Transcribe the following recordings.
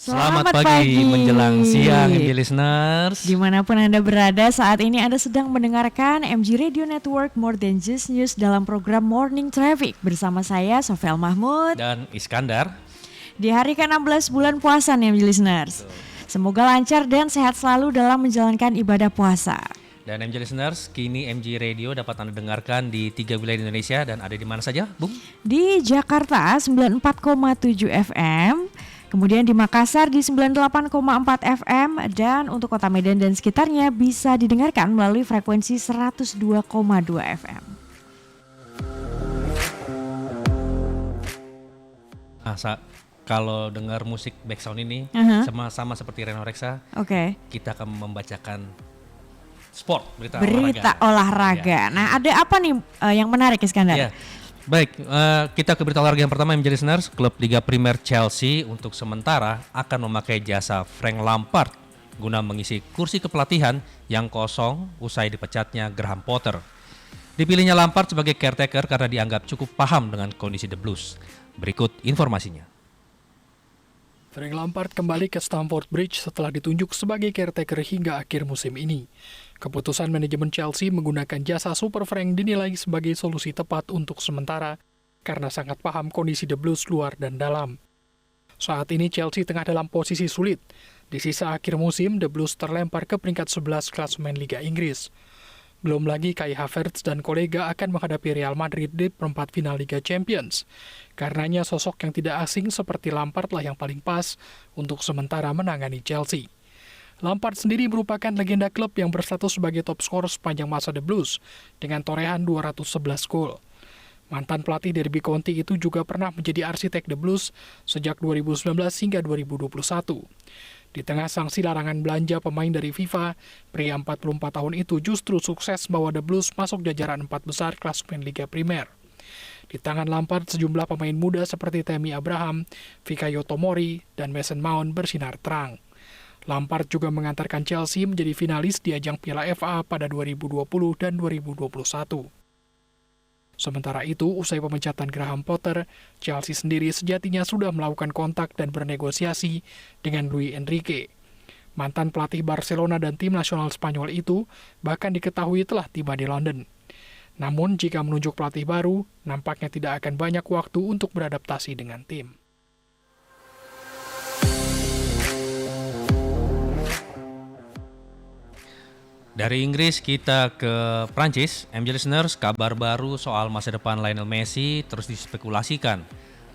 Selamat pagi menjelang siang MG listeners. Dimanapun Anda berada saat ini, Anda sedang mendengarkan MG Radio Network More Than Just News dalam program Morning Traffic bersama saya Sofel Mahmud dan Iskandar. Di hari ke-16 bulan puasa nih MG listeners. Semoga lancar dan sehat selalu dalam menjalankan ibadah puasa. Dan MG listeners, kini MG Radio dapat Anda dengarkan di 3 wilayah Indonesia dan ada di mana saja, Bung? Di Jakarta 94,7 FM, kemudian di Makassar di 98,4 FM, dan untuk Kota Medan dan sekitarnya bisa didengarkan melalui frekuensi 102,2 FM. Kalau dengar musik background ini sama seperti Reno Reksa, kita akan membacakan berita olahraga. Nah, ada apa nih yang menarik, Iskandar? Ya. Baik, kita ke berita olahraga yang pertama, MG listeners. Klub Liga Primer Chelsea untuk sementara akan memakai jasa Frank Lampard guna mengisi kursi kepelatihan yang kosong usai dipecatnya Graham Potter. Dipilihnya Lampard sebagai caretaker karena dianggap cukup paham dengan kondisi The Blues. Berikut informasinya. Frank Lampard kembali ke Stamford Bridge setelah ditunjuk sebagai caretaker hingga akhir musim ini. Keputusan manajemen Chelsea menggunakan jasa Super Frank dinilai sebagai solusi tepat untuk sementara karena sangat paham kondisi The Blues luar dan dalam. Saat ini Chelsea tengah dalam posisi sulit. Di sisa akhir musim, The Blues terlempar ke peringkat 11 klasemen Liga Inggris. Belum lagi Kai Havertz dan kolega akan menghadapi Real Madrid di perempat final Liga Champions. Karenanya sosok yang tidak asing seperti Lampard lah yang paling pas untuk sementara menangani Chelsea. Lampard sendiri merupakan legenda klub yang berstatus sebagai top skor sepanjang masa The Blues dengan torehan 211 gol. Mantan pelatih Derby County itu juga pernah menjadi arsitek The Blues sejak 2019 hingga 2021. Di tengah sanksi larangan belanja pemain dari FIFA, pria 44 tahun itu justru sukses bawa The Blues masuk jajaran 4 besar klasemen Liga Primer. Di tangan Lampard, sejumlah pemain muda seperti Tammy Abraham, Fikayo Tomori, dan Mason Mount bersinar terang. Lampard juga mengantarkan Chelsea menjadi finalis di ajang Piala FA pada 2020 dan 2021. Sementara itu, usai pemecatan Graham Potter, Chelsea sendiri sejatinya sudah melakukan kontak dan bernegosiasi dengan Luis Enrique. Mantan pelatih Barcelona dan tim nasional Spanyol itu bahkan diketahui telah tiba di London. Namun, jika menunjuk pelatih baru, nampaknya tidak akan banyak waktu untuk beradaptasi dengan tim. Dari Inggris kita ke Prancis, MG listeners, kabar baru soal masa depan Lionel Messi terus dispekulasikan.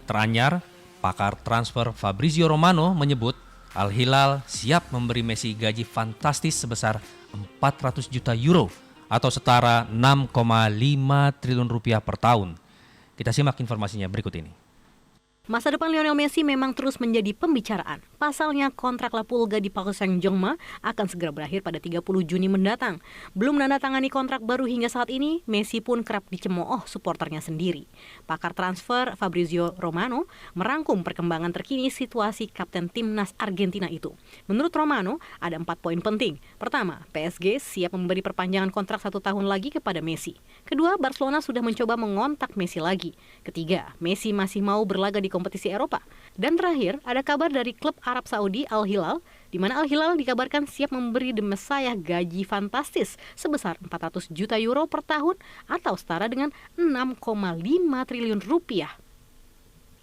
Teranyar, pakar transfer Fabrizio Romano menyebut Al Hilal siap memberi Messi gaji fantastis sebesar 400 juta euro atau setara 6,5 triliun rupiah per tahun. Kita simak informasinya berikut ini. Masa depan Lionel Messi memang terus menjadi pembicaraan. Pasalnya kontrak La Pulga di Paris Saint-Germain akan segera berakhir pada 30 Juni mendatang. Belum menandatangani kontrak baru hingga saat ini, Messi pun kerap dicemooh supporternya sendiri. Pakar transfer Fabrizio Romano merangkum perkembangan terkini situasi kapten timnas Argentina itu. Menurut Romano, ada 4 poin penting. Pertama, PSG siap memberi perpanjangan kontrak 1 tahun lagi kepada Messi. Kedua, Barcelona sudah mencoba mengontak Messi lagi. Ketiga, Messi masih mau berlaga di kompetisi Eropa. Dan terakhir, ada kabar dari klub Arab Saudi Al Hilal, di mana Al Hilal dikabarkan siap memberi The Messiah gaji fantastis sebesar 400 juta euro per tahun atau setara dengan 6,5 triliun rupiah.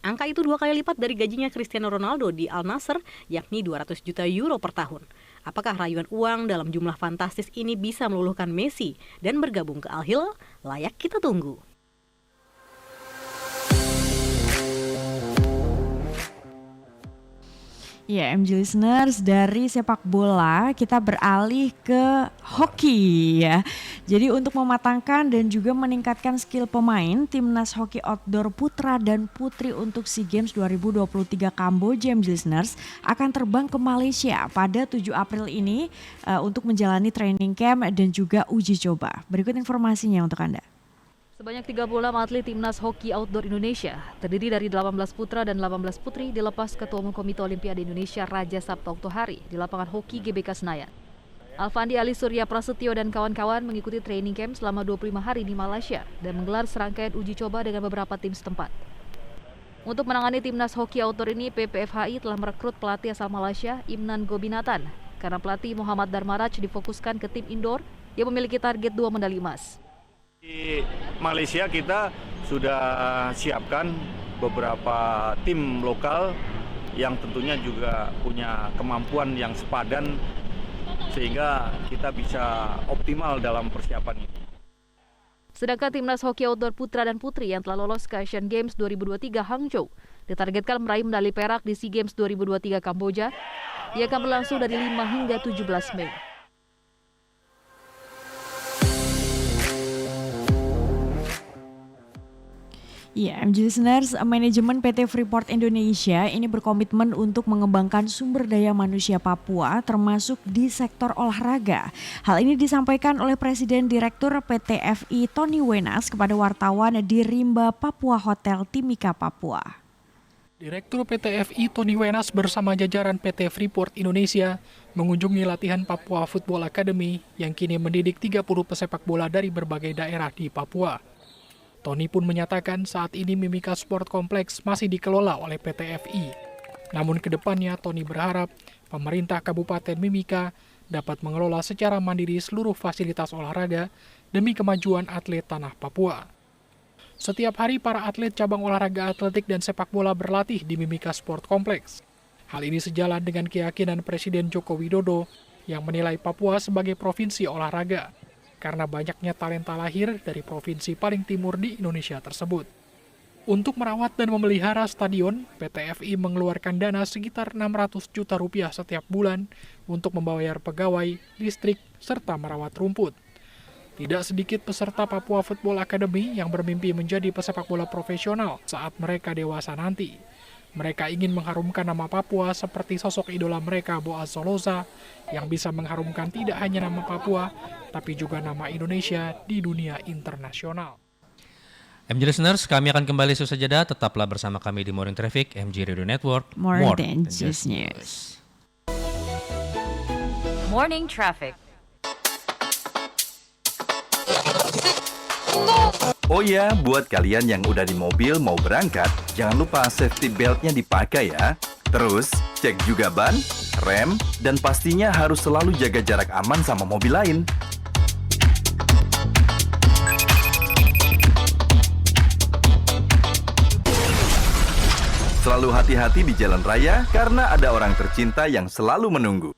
Angka itu 2 kali lipat dari gajinya Cristiano Ronaldo di Al Nassr, yakni 200 juta euro per tahun. Apakah rayuan uang dalam jumlah fantastis ini bisa meluluhkan Messi dan bergabung ke Al Hilal? Layak kita tunggu. Ya, MG listeners, dari sepak bola kita beralih ke hoki ya. Jadi untuk mematangkan dan juga meningkatkan skill pemain, Timnas Hoki Outdoor Putra dan Putri untuk SEA Games 2023 Kamboja, MG listeners, akan terbang ke Malaysia pada 7 April ini untuk menjalani training camp dan juga uji coba. Berikut informasinya untuk Anda. Sebanyak 36 atlet Timnas Hoki Outdoor Indonesia, terdiri dari 18 putra dan 18 putri, dilepas Ketua Umum Komite Olimpiade Indonesia Raja Sabta Oktohari di lapangan hoki GBK Senayan. Alfandi Ali Surya Prasetyo dan kawan-kawan mengikuti training camp selama 25 hari di Malaysia dan menggelar serangkaian uji coba dengan beberapa tim setempat. Untuk menangani timnas hoki outdoor ini, PPFHI telah merekrut pelatih asal Malaysia, Imnan Gobinatan, karena pelatih Muhammad Darmaraj difokuskan ke tim indoor yang memiliki target 2 medali emas. Di Malaysia kita sudah siapkan beberapa tim lokal yang tentunya juga punya kemampuan yang sepadan sehingga kita bisa optimal dalam persiapan ini. Sedangkan timnas hoki outdoor putra dan putri yang telah lolos ke Asian Games 2023 Hangzhou ditargetkan meraih medali perak di SEA Games 2023 Kamboja yang akan berlangsung dari 5 hingga 17 Mei. Ya, MG Listeners, manajemen PT Freeport Indonesia ini berkomitmen untuk mengembangkan sumber daya manusia Papua termasuk di sektor olahraga. Hal ini disampaikan oleh Presiden Direktur PT FI Tony Wenas kepada wartawan di Rimba Papua Hotel Timika, Papua. Direktur PT FI Tony Wenas bersama jajaran PT Freeport Indonesia mengunjungi latihan Papua Football Academy yang kini mendidik 30 pesepak bola dari berbagai daerah di Papua. Tony pun menyatakan saat ini Mimika Sport Complex masih dikelola oleh PT FI. Namun ke depannya Tony berharap pemerintah Kabupaten Mimika dapat mengelola secara mandiri seluruh fasilitas olahraga demi kemajuan atlet tanah Papua. Setiap hari para atlet cabang olahraga atletik dan sepak bola berlatih di Mimika Sport Complex. Hal ini sejalan dengan keyakinan Presiden Joko Widodo yang menilai Papua sebagai provinsi olahraga, karena banyaknya talenta lahir dari provinsi paling timur di Indonesia tersebut. Untuk merawat dan memelihara stadion, PT FI mengeluarkan dana sekitar 600 juta rupiah setiap bulan untuk membayar pegawai, listrik, serta merawat rumput. Tidak sedikit peserta Papua Football Academy yang bermimpi menjadi pesepak bola profesional saat mereka dewasa nanti. Mereka ingin mengharumkan nama Papua seperti sosok idola mereka Boaz Soloza yang bisa mengharumkan tidak hanya nama Papua, tapi juga nama Indonesia di dunia internasional. MG Listeners, kami akan kembali sesaat jeda. Tetaplah bersama kami di Morning Traffic, MG Radio Network. More than just news. Morning Traffic. Oh ya, buat kalian yang udah di mobil mau berangkat, jangan lupa safety belt-nya dipakai ya. Terus, cek juga ban, rem, dan pastinya harus selalu jaga jarak aman sama mobil lain. Selalu hati-hati di jalan raya karena ada orang tercinta yang selalu menunggu.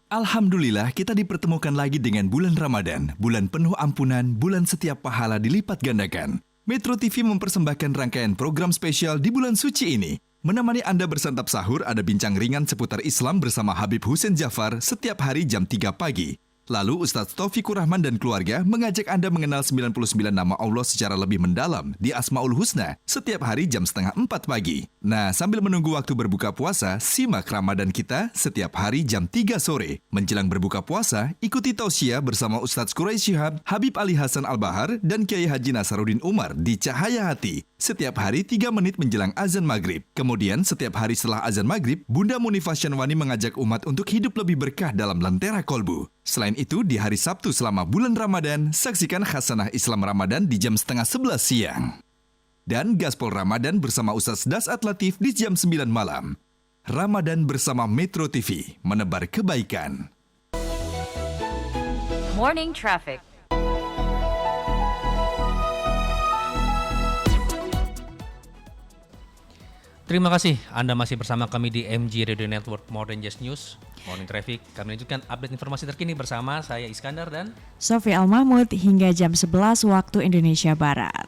Alhamdulillah kita dipertemukan lagi dengan bulan Ramadan, bulan penuh ampunan, bulan setiap pahala dilipat gandakan. Metro TV mempersembahkan rangkaian program spesial di bulan suci ini. Menemani Anda bersantap sahur ada bincang ringan seputar Islam bersama Habib Hussein Jafar setiap hari jam 3 pagi. Lalu Ustadz Taufikur Rahman dan keluarga mengajak Anda mengenal 99 nama Allah secara lebih mendalam di Asmaul Husna setiap hari jam 3:30 pagi. Nah, sambil menunggu waktu berbuka puasa, simak Ramadan kita setiap hari jam 3 sore. Menjelang berbuka puasa, ikuti tausiah bersama Ustadz Quraisy Shihab, Habib Ali Hasan Al-Bahar, dan Kiai Haji Nasaruddin Umar di Cahaya Hati. Setiap hari 3 menit menjelang azan maghrib. Kemudian setiap hari setelah azan maghrib, Bunda Munifah Syanwani mengajak umat untuk hidup lebih berkah dalam lentera kolbu. Selain itu, di hari Sabtu selama bulan Ramadan, saksikan Khasanah Islam Ramadan di jam 10:30 siang. Dan Gaspol Ramadan bersama Ustaz Dasat Latif di jam 9 malam. Ramadan bersama Metro TV, menebar kebaikan. Morning Traffic. Terima kasih Anda masih bersama kami di MG Radio Network More Than Just News, Morning Traffic. Kami lanjutkan update informasi terkini bersama saya Iskandar dan Sofi Al-Mahmud hingga jam 11 waktu Indonesia Barat.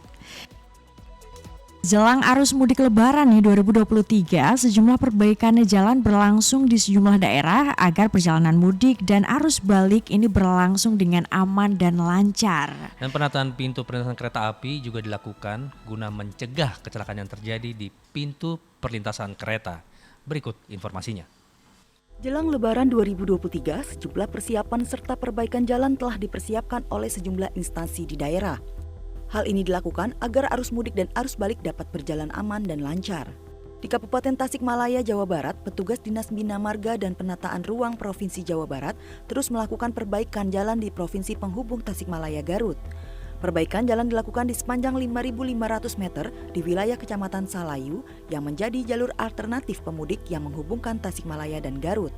Jelang arus mudik lebaran nih 2023, sejumlah perbaikan jalan berlangsung di sejumlah daerah agar perjalanan mudik dan arus balik ini berlangsung dengan aman dan lancar. Dan penataan pintu perlintasan kereta api juga dilakukan guna mencegah kecelakaan yang terjadi di pintu perlintasan kereta. Berikut informasinya. Jelang Lebaran 2023, sejumlah persiapan serta perbaikan jalan telah dipersiapkan oleh sejumlah instansi di daerah. Hal ini dilakukan agar arus mudik dan arus balik dapat berjalan aman dan lancar. Di Kabupaten Tasikmalaya, Jawa Barat, petugas Dinas Bina Marga dan Penataan Ruang Provinsi Jawa Barat terus melakukan perbaikan jalan di Provinsi Penghubung Tasikmalaya Garut. Perbaikan jalan dilakukan di sepanjang 5.500 meter di wilayah Kecamatan Salayu yang menjadi jalur alternatif pemudik yang menghubungkan Tasikmalaya dan Garut.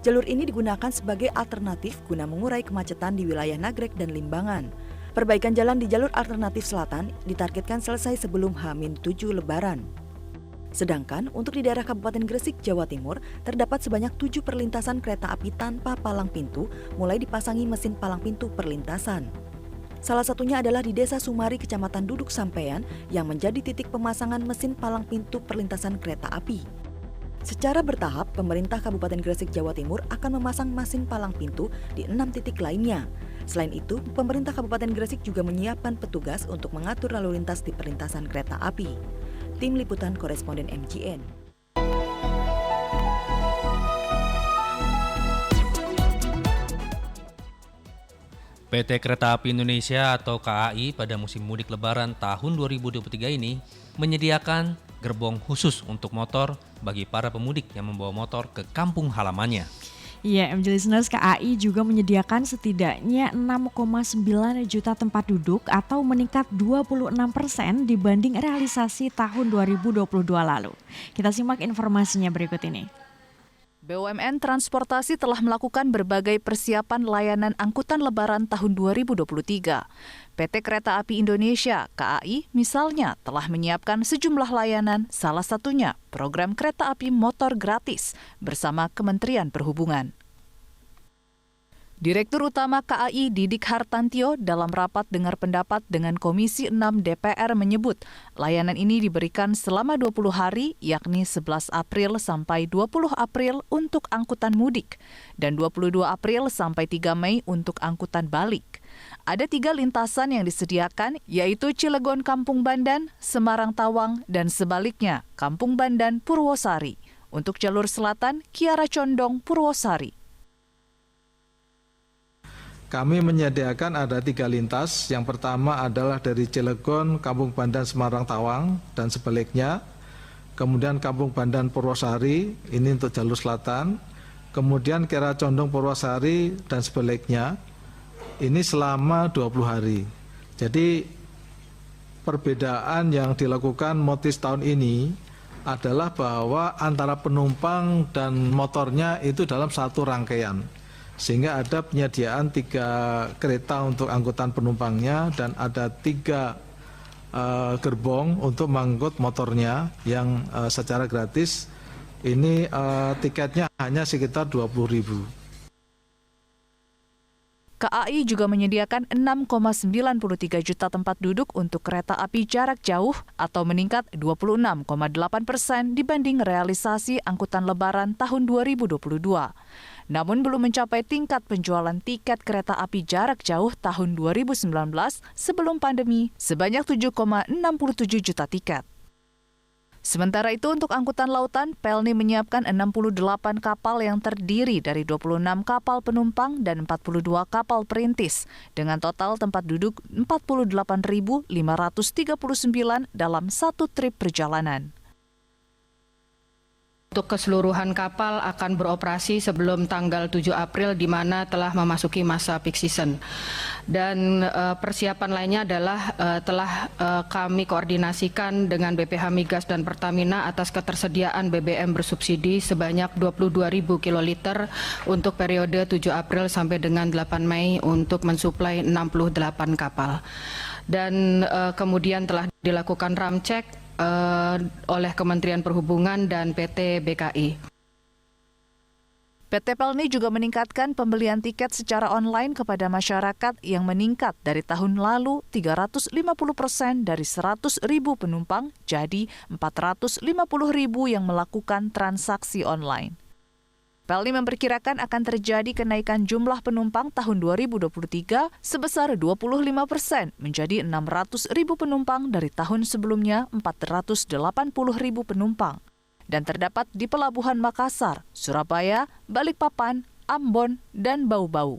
Jalur ini digunakan sebagai alternatif guna mengurai kemacetan di wilayah Nagrek dan Limbangan. Perbaikan jalan di jalur alternatif selatan ditargetkan selesai sebelum H-7 Lebaran. Sedangkan untuk di daerah Kabupaten Gresik, Jawa Timur, terdapat sebanyak 7 perlintasan kereta api tanpa palang pintu mulai dipasangi mesin palang pintu perlintasan. Salah satunya adalah di Desa Sumari, Kecamatan Duduk Sampean yang menjadi titik pemasangan mesin palang pintu perlintasan kereta api. Secara bertahap, pemerintah Kabupaten Gresik, Jawa Timur akan memasang mesin palang pintu di 6 titik lainnya. Selain itu, pemerintah Kabupaten Gresik juga menyiapkan petugas untuk mengatur lalu lintas di perlintasan kereta api. Tim Liputan Koresponden MGN. PT Kereta Api Indonesia atau KAI pada musim mudik Lebaran tahun 2023 ini menyediakan gerbong khusus untuk motor bagi para pemudik yang membawa motor ke kampung halamannya. Ya, MJ Listeners, KAI juga menyediakan setidaknya 6,9 juta tempat duduk atau meningkat 26% dibanding realisasi tahun 2022 lalu. Kita simak informasinya berikut ini. BUMN Transportasi telah melakukan berbagai persiapan layanan angkutan Lebaran tahun 2023. PT Kereta Api Indonesia, KAI, misalnya telah menyiapkan sejumlah layanan, salah satunya program kereta api motor gratis bersama Kementerian Perhubungan. Direktur Utama KAI Didik Hartantio dalam rapat dengar pendapat dengan Komisi 6 DPR menyebut layanan ini diberikan selama 20 hari yakni 11 April sampai 20 April untuk angkutan mudik dan 22 April sampai 3 Mei untuk angkutan balik. Ada 3 lintasan yang disediakan yaitu Cilegon Kampung Bandan, Semarang Tawang, dan sebaliknya Kampung Bandan Purwosari. Untuk jalur selatan Kiara Condong Purwosari. Kami menyediakan ada 3 lintas. Yang pertama adalah dari Cilegon, Kampung Bandan, Semarang, Tawang, dan sebaliknya. Kemudian Kampung Bandan, Purwosari, ini untuk jalur selatan. Kemudian Kiara Condong, Purwosari, dan sebaliknya. Ini selama 20 hari. Jadi perbedaan yang dilakukan Motis tahun ini adalah bahwa antara penumpang dan motornya itu dalam satu rangkaian. Sehingga ada penyediaan 3 kereta untuk angkutan penumpangnya dan ada 3 gerbong untuk mengangkut motornya yang secara gratis. Ini tiketnya hanya sekitar 20.000. KAI juga menyediakan 6,93 juta tempat duduk untuk kereta api jarak jauh atau meningkat 26,8% dibanding realisasi angkutan Lebaran tahun 2022. Namun belum mencapai tingkat penjualan tiket kereta api jarak jauh tahun 2019 sebelum pandemi sebanyak 7,67 juta tiket. Sementara itu untuk angkutan lautan, Pelni menyiapkan 68 kapal yang terdiri dari 26 kapal penumpang dan 42 kapal perintis dengan total tempat duduk 48.539 dalam satu trip perjalanan. Untuk keseluruhan kapal akan beroperasi sebelum tanggal 7 April di mana telah memasuki masa peak season. Dan persiapan lainnya adalah telah kami koordinasikan dengan BPH Migas dan Pertamina atas ketersediaan BBM bersubsidi sebanyak 22.000 kiloliter untuk periode 7 April sampai dengan 8 Mei untuk mensuplai 68 kapal. Dan kemudian telah dilakukan ramcek oleh Kementerian Perhubungan dan PT BKI. PT Pelni juga meningkatkan pembelian tiket secara online kepada masyarakat yang meningkat dari tahun lalu 350% dari 100.000 penumpang jadi 450.000 yang melakukan transaksi online. Pelni memperkirakan akan terjadi kenaikan jumlah penumpang tahun 2023 sebesar 25% menjadi 600.000 penumpang dari tahun sebelumnya 480.000 penumpang. Dan terdapat di Pelabuhan Makassar, Surabaya, Balikpapan, Ambon, dan Bau-Bau.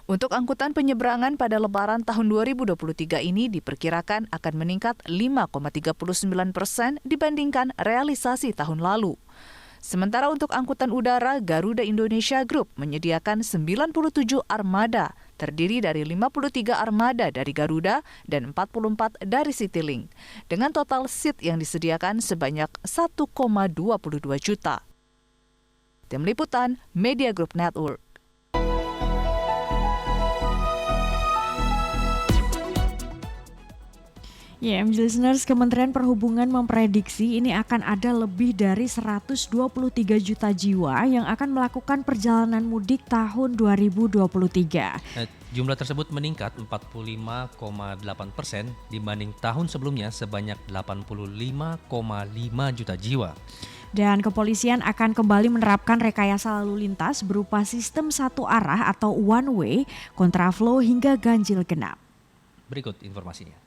Untuk angkutan penyeberangan pada Lebaran tahun 2023 ini diperkirakan akan meningkat 5,39% dibandingkan realisasi tahun lalu. Sementara untuk angkutan udara, Garuda Indonesia Group menyediakan 97 armada, terdiri dari 53 armada dari Garuda dan 44 dari Citylink, dengan total seat yang disediakan sebanyak 1,22 juta. Tim Liputan, Media Group Network. Ya, MJ Listeners, Kementerian Perhubungan memprediksi ini akan ada lebih dari 123 juta jiwa yang akan melakukan perjalanan mudik tahun 2023. Jumlah tersebut meningkat 45,8% dibanding tahun sebelumnya sebanyak 85,5 juta jiwa. Dan kepolisian akan kembali menerapkan rekayasa lalu lintas berupa sistem satu arah atau one way, kontraflow hingga ganjil genap. Berikut informasinya.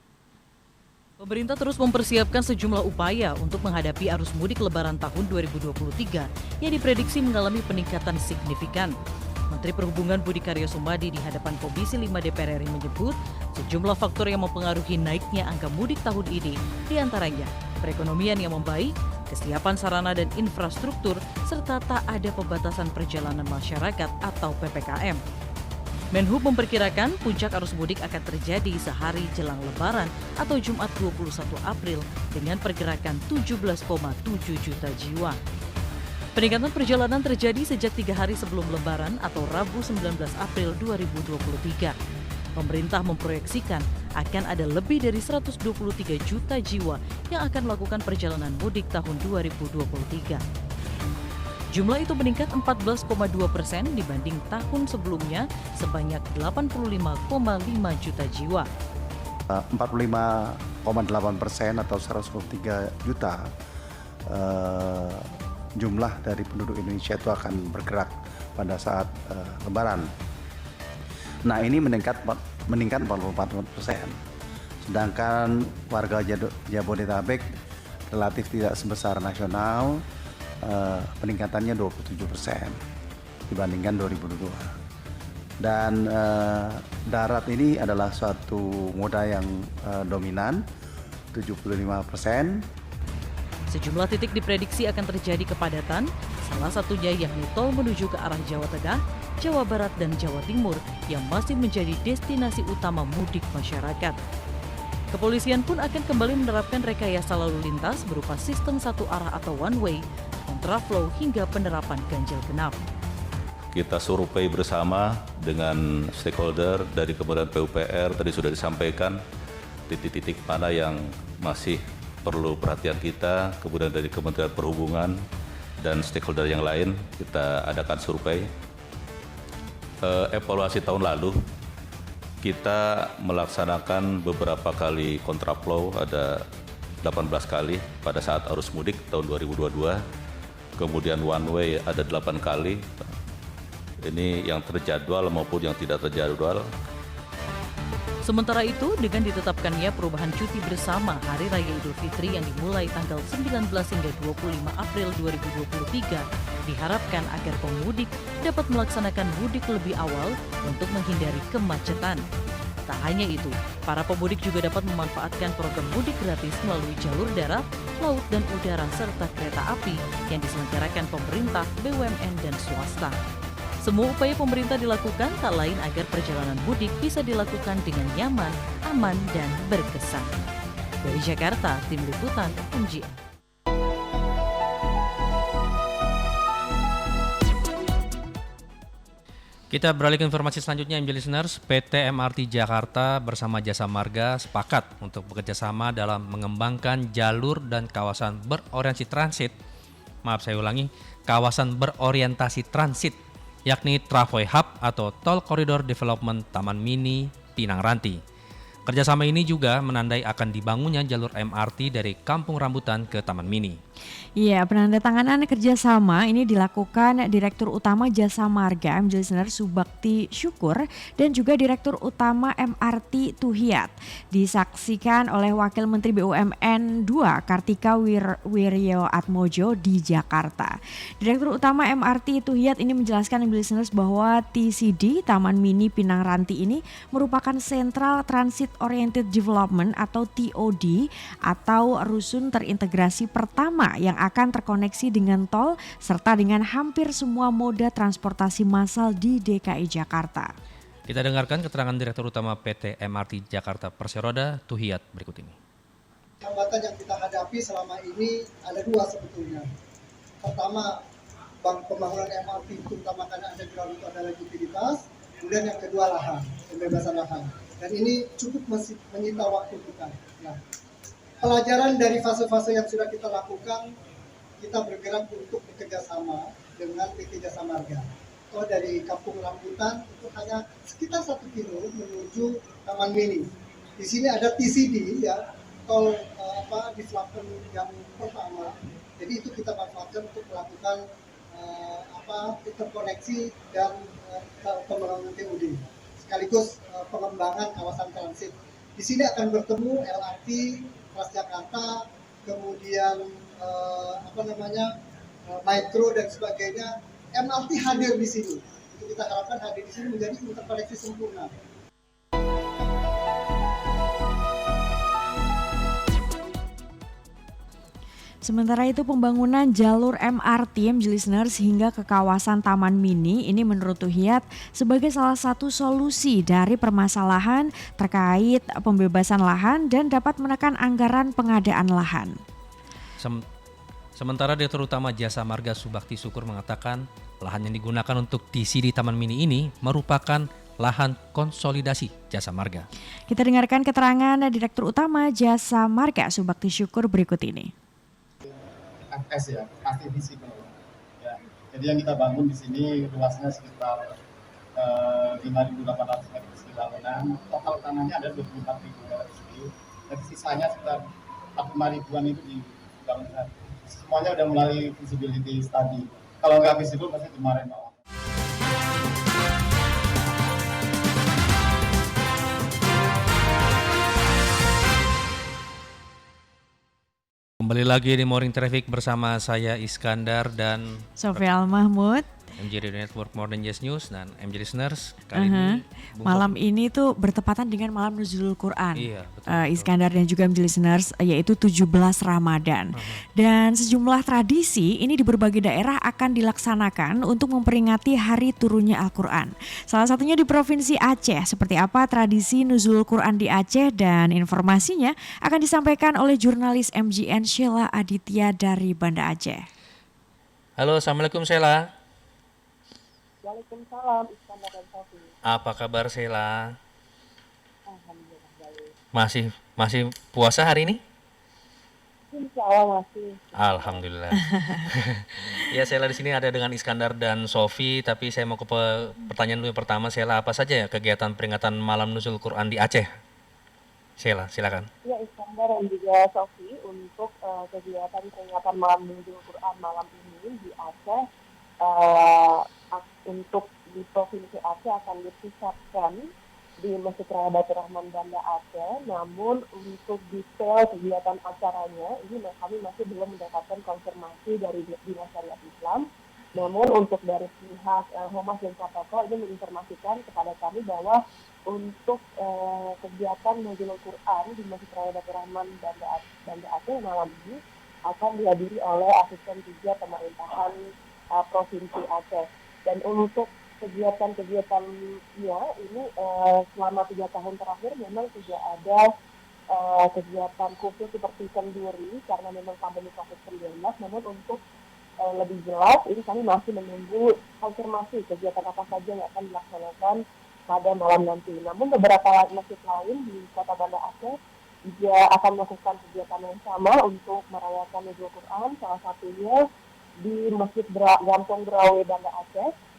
Pemerintah terus mempersiapkan sejumlah upaya untuk menghadapi arus mudik Lebaran tahun 2023 yang diprediksi mengalami peningkatan signifikan. Menteri Perhubungan Budi Karya Sumadi di hadapan Komisi 5 DPR RI menyebut sejumlah faktor yang mempengaruhi naiknya angka mudik tahun ini, diantaranya perekonomian yang membaik, kesiapan sarana dan infrastruktur, serta tak ada pembatasan perjalanan masyarakat atau PPKM. Menhub memperkirakan puncak arus mudik akan terjadi sehari jelang Lebaran atau Jumat 21 April dengan pergerakan 17,7 juta jiwa. Peningkatan perjalanan terjadi sejak 3 hari sebelum Lebaran atau Rabu 19 April 2023. Pemerintah memproyeksikan akan ada lebih dari 123 juta jiwa yang akan melakukan perjalanan mudik tahun 2023. Jumlah itu meningkat 14,2% dibanding tahun sebelumnya sebanyak 85,5 juta jiwa. 45,8% atau 123 juta jumlah dari penduduk Indonesia itu akan bergerak pada saat Lebaran. Nah, ini meningkat 44%. Sedangkan warga Jabodetabek relatif tidak sebesar nasional. Peningkatannya 27% dibandingkan 2022. Dan darat ini adalah suatu moda yang dominan, 75%. Sejumlah titik diprediksi akan terjadi kepadatan, salah satunya yakni tol menuju ke arah Jawa Tengah, Jawa Barat, dan Jawa Timur yang masih menjadi destinasi utama mudik masyarakat. Kepolisian pun akan kembali menerapkan rekayasa lalu lintas berupa sistem satu arah atau one way, kontraflow hingga penerapan ganjil genap. Kita survei bersama dengan stakeholder dari Kementerian PUPR, tadi sudah disampaikan titik-titik mana yang masih perlu perhatian kita, kemudian dari Kementerian Perhubungan dan stakeholder yang lain kita adakan survei. Evaluasi tahun lalu kita melaksanakan beberapa kali kontraflow, ada 18 kali pada saat arus mudik tahun 2022. Kemudian one way ada 8 kali. Ini yang terjadwal maupun yang tidak terjadwal. Sementara itu, dengan ditetapkannya perubahan cuti bersama Hari Raya Idul Fitri yang dimulai tanggal 19 hingga 25 April 2023, diharapkan agar pemudik dapat melaksanakan mudik lebih awal untuk menghindari kemacetan. Tak hanya itu, para pemudik juga dapat memanfaatkan program mudik gratis melalui jalur darat, laut, dan udara serta kereta api yang diselenggarakan pemerintah, BUMN, dan swasta. Semua upaya pemerintah dilakukan tak lain agar perjalanan mudik bisa dilakukan dengan nyaman, aman, dan berkesan. Dari Jakarta, Tim Liputan, MJR. Kita beralih ke informasi selanjutnya, MJ Listeners. PT MRT Jakarta bersama Jasa Marga sepakat untuk bekerjasama dalam mengembangkan jalur dan kawasan berorientasi transit. Kawasan berorientasi transit, yakni Tramway Hub atau Tol Koridor Development Taman Mini Pinang Ranti. Kerjasama ini juga menandai akan dibangunnya jalur MRT dari Kampung Rambutan ke Taman Mini. Iya, penandatanganan kerjasama ini dilakukan Direktur Utama Jasa Marga MJ Listeners Subakti Syukur dan juga Direktur Utama MRT Tuhiat. Disaksikan oleh Wakil Menteri BUMN 2 Kartika Wiryo Atmojo di Jakarta. Direktur Utama MRT Tuhiat ini menjelaskan MJ Listeners bahwa TCD Taman Mini Pinang Ranti ini merupakan sentral transit Oriented Development atau TOD atau rusun terintegrasi pertama yang akan terkoneksi dengan tol serta dengan hampir semua moda transportasi massal di DKI Jakarta. Kita dengarkan keterangan Direktur Utama PT MRT Jakarta Perseroda, Tuhiyat, berikut ini. Hambatan yang kita hadapi selama ini ada dua sebetulnya. Pertama, pembangunan MRT terutama karena ada ground itu adalah likuiditas, kemudian yang kedua lahan, pembebasan lahan. Dan ini cukup menyita waktu kita. Nah, pelajaran dari fase-fase yang sudah kita lakukan, kita bergerak untuk bekerja sama dengan PT Jasa Marga. Tol dari Kampung Rambutan itu hanya sekitar 1 kilo menuju Taman Mini. Di sini ada TCD ya, tol development yang pertama. Jadi itu kita manfaatkan untuk melakukan interkoneksi dan pembangunan TOD sekaligus pengembangan kawasan transit. Di sini akan bertemu LRT, Transjakarta, kemudian Metro dan sebagainya. MRT hadir di sini. Itu kita harapkan hadir di sini menjadi interkoneksi sempurna. Sementara itu pembangunan jalur MRT listeners hingga ke kawasan Taman Mini ini menurut Tuhiyat sebagai salah satu solusi dari permasalahan terkait pembebasan lahan dan dapat menekan anggaran pengadaan lahan. Sementara Direktur Utama Jasa Marga Subakti Syukur mengatakan lahan yang digunakan untuk TCD Taman Mini ini merupakan lahan konsolidasi Jasa Marga. Kita dengarkan keterangan Direktur Utama Jasa Marga Subakti Syukur berikut ini. FS ya, pasti visible. Ya. Jadi yang kita bangun di sini luasnya sekitar 5.800 meter persegi bangunan. Total tanahnya ada 24.000 meter persegi. Dan sisanya sekitar 45 ribuan itu dibangun. Semuanya udah mulai visibility study. Kalau nggak visible pasti kemarin bawah. Kembali lagi di Morning Traffic bersama saya Iskandar dan Sofia Al-Mahmud. MJ Radio Network More Than Just News dan MJ Listeners. Kali ini malam ini tuh bertepatan dengan malam Nuzulul Quran. Iya, betul. Iskandar dan juga MJ Listeners, yaitu 17 Ramadan. Dan sejumlah tradisi ini di berbagai daerah akan dilaksanakan untuk memperingati hari turunnya Al-Quran. Salah satunya di Provinsi Aceh. Seperti apa tradisi Nuzulul Quran di Aceh dan informasinya akan disampaikan oleh jurnalis MJN Sheila Aditya dari Banda Aceh. Halo, Assalamualaikum Sheila. Waalaikumsalam, Iskandar dan Sofi. Apa kabar Sheila? Alhamdulillah baik. Masih puasa hari ini? Insya Allah masih. Alhamdulillah. Ya Sheila di sini ada dengan Iskandar dan Sofi, tapi saya mau ke pertanyaan dulu yang pertama Sheila, apa saja ya kegiatan peringatan malam Nuzulul Quran di Aceh? Sheila, silakan. Ya Iskandar dan juga Sofi, untuk kegiatan peringatan malam Nuzulul Quran malam ini di Aceh, untuk di Provinsi Aceh akan dipusatkan di Masjid Raya Baitur Rahman Banda Aceh. Namun untuk detail kegiatan acaranya ini kami masih belum mendapatkan konfirmasi dari Dinas Syariat Islam. Namun untuk dari pihak Humas dan Protokol ini menginformasikan kepada kami bahwa untuk kegiatan Nuzulul Quran di Masjid Raya Baitur Rahman Banda Aceh malam ini akan dihadiri oleh asisten 3 pemerintahan Provinsi Aceh. Dan untuk kegiatan-kegiatannya ini selama 3 tahun terakhir memang tidak ada kegiatan khusus seperti kenduri karena memang pandemi COVID-19. Namun untuk lebih jelas ini kami masih menunggu konfirmasi kegiatan apa saja yang akan dilaksanakan pada malam nanti. Namun beberapa masjid lain di Kota Banda Aceh juga akan melakukan kegiatan yang sama untuk merayakan Nuzulul Quran. Salah satunya di Masjid Gampong Brawe Banda Aceh.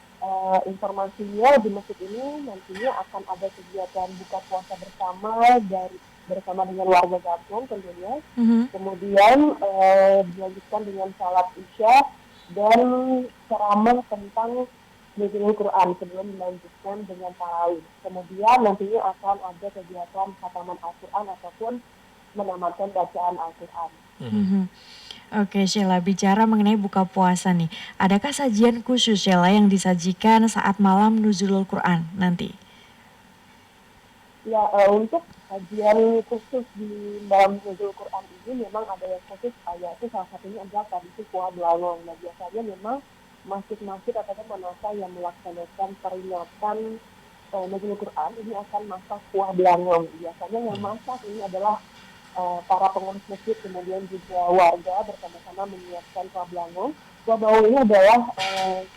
Informasinya di masjid ini nantinya akan ada kegiatan buka puasa bersama dengan warga Gampong tentunya. Kemudian dilanjutkan dengan salat Isya dan ceramah tentang Nuzulul Quran sebelum dilanjutkan dengan tarawih. Kemudian nantinya akan ada kegiatan khataman Al-Quran ataupun menamatkan bacaan Al-Quran. Oke Sheila, bicara mengenai buka puasa nih, adakah sajian khusus Sheila yang disajikan saat malam Nuzulul Quran nanti? Ya, untuk kajian khusus di dalam Nuzul Quran ini memang ada yang khusus, yaitu salah satunya adalah tradisi Kuah Belangong. Nah, biasanya memang masjid-masjid ataupun madrasah yang melaksanakan peringatan Nuzul Quran ini akan masak Kuah Belangong. Biasanya yang masak ini adalah para pengurus masjid, kemudian juga warga bersama-sama menyiapkan Kuah Belangong. Kuah Belangong ini adalah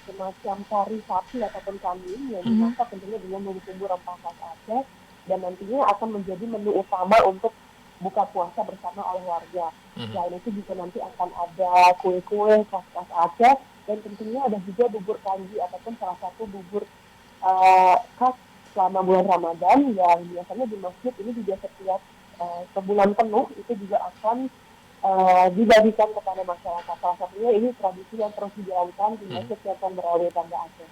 semacam kari sapi ataupun kambing yang dimasak tentunya dengan bumbu-bumbu rempah khas Aceh, dan nantinya akan menjadi menu utama untuk buka puasa bersama oleh warga. Selain itu juga nanti akan ada kue-kue khas Aceh, dan tentunya ada juga bubur kanji ataupun salah satu bubur khas selama bulan Ramadan yang biasanya di masjid ini juga setiap sebulan penuh itu juga akan dibagikan kepada masyarakat. Salah satunya ini tradisi yang terus dijalankan di masjid Sultan Berawi Banda Aceh.